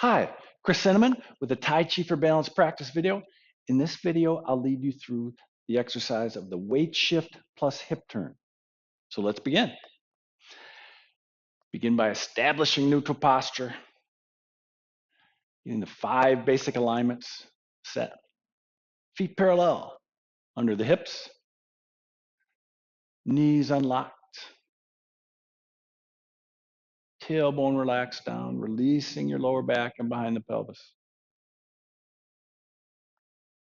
Hi, 𝗏 with the Tai Chi for Balance practice video. In this video, I'll lead you through the exercise of the weight shift plus hip turn. So let's begin. Begin by establishing neutral posture, getting the 5 basic alignments set. Feet parallel under the hips, knees unlocked, tailbone relaxed down, releasing your lower back and behind the pelvis.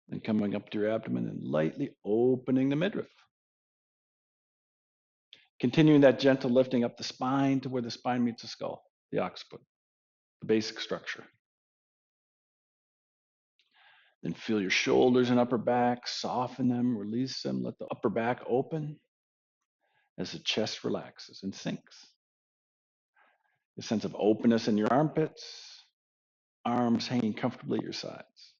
Then coming up to your abdomen and lightly opening the midriff. Continuing that gentle lifting up the spine to where the spine meets the skull, the occiput, the basic structure. Then feel your shoulders and upper back, soften them, release them, let the upper back open as the chest relaxes and sinks. A sense of openness in your armpits, arms hanging comfortably at your sides.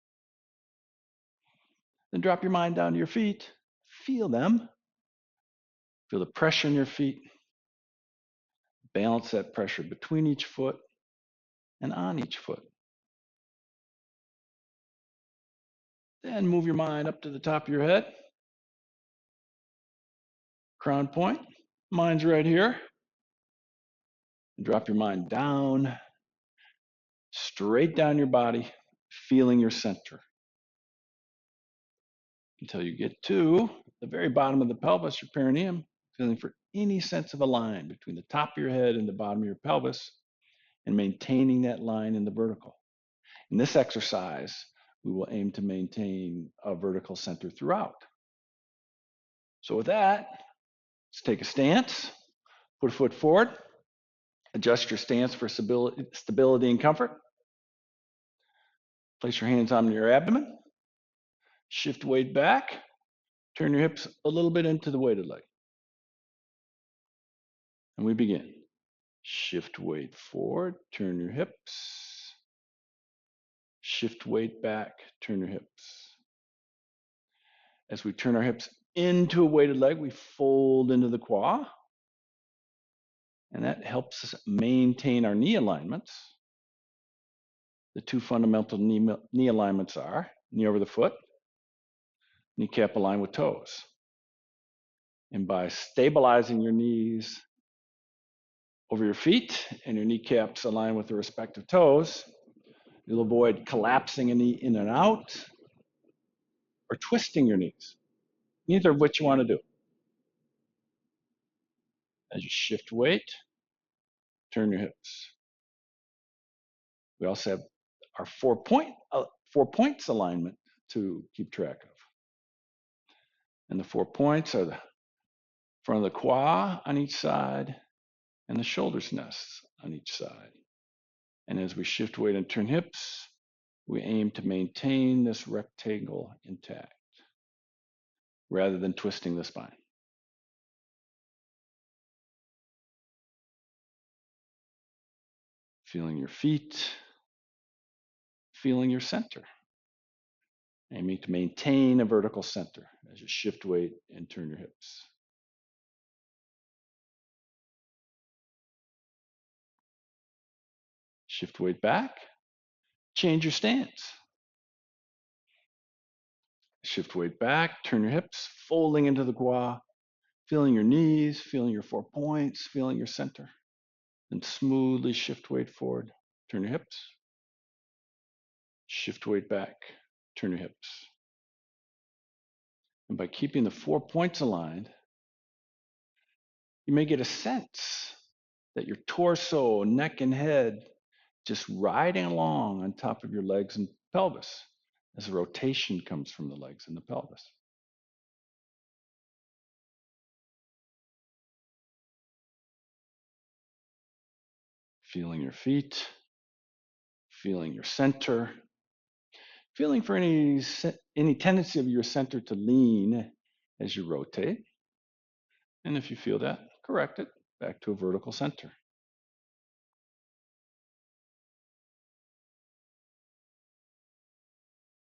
Then drop your mind down to your feet, feel them, feel the pressure in your feet, balance that pressure between each foot and on each foot. Then move your mind up to the top of your head. Crown point, mind's right here. And drop your mind down, straight down your body, feeling your center. Until you get to the very bottom of the pelvis, your perineum, feeling for any sense of a line between the top of your head and the bottom of your pelvis, and maintaining that line in the vertical. In this exercise, we will aim to maintain a vertical center throughout. So with that, let's take a stance, put a foot forward, adjust your stance for stability and comfort. Place your hands on your abdomen, shift weight back, turn your hips a little bit into the weighted leg. And we begin. Shift weight forward, turn your hips. Shift weight back, turn your hips. As we turn our hips into a weighted leg, we fold into the 𝗂. And that helps us maintain our knee alignments. The 2 fundamental knee alignments are knee over the foot, kneecap aligned with toes. And by stabilizing your knees over your feet and your kneecaps aligned with the respective toes, you'll avoid collapsing a knee in and out or twisting your knees, neither of which you want to do. As you shift weight, turn your hips. We also have our 4 points alignment to keep track of. And the 4 points are the front of the 𝗂 on each side and the shoulders nests on each side. And as we shift weight and turn hips, we aim to maintain this rectangle intact rather than twisting the spine. Feeling your feet, feeling your center. Aiming to maintain a vertical center as you shift weight and turn your hips. Shift weight back, change your stance. Shift weight back, turn your hips, folding into the 𝗂, feeling your knees, feeling your 4 points, feeling your center. Then smoothly shift weight forward, turn your hips. Shift weight back, turn your hips. And by keeping the 4 points aligned, you may get a sense that your torso, neck, and head just riding along on top of your legs and pelvis as the rotation comes from the legs and the pelvis. Feeling your feet, feeling your center, feeling for any tendency of your center to lean as you rotate. And if you feel that, correct it back to a vertical center.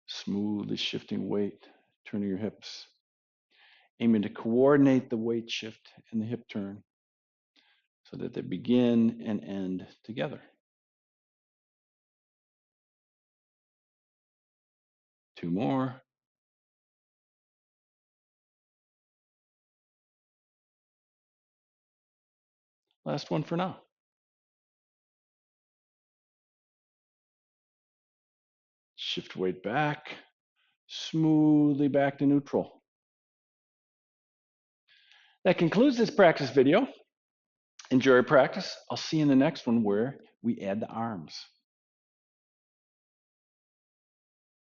Smoothly shifting weight, turning your hips, aiming to coordinate the weight shift and the hip turn so that they begin and end together. 2 more. Last one for now. Shift weight back, smoothly back to neutral. That concludes this practice video. Enjoy your practice. I'll see you in the next one where we add the arms.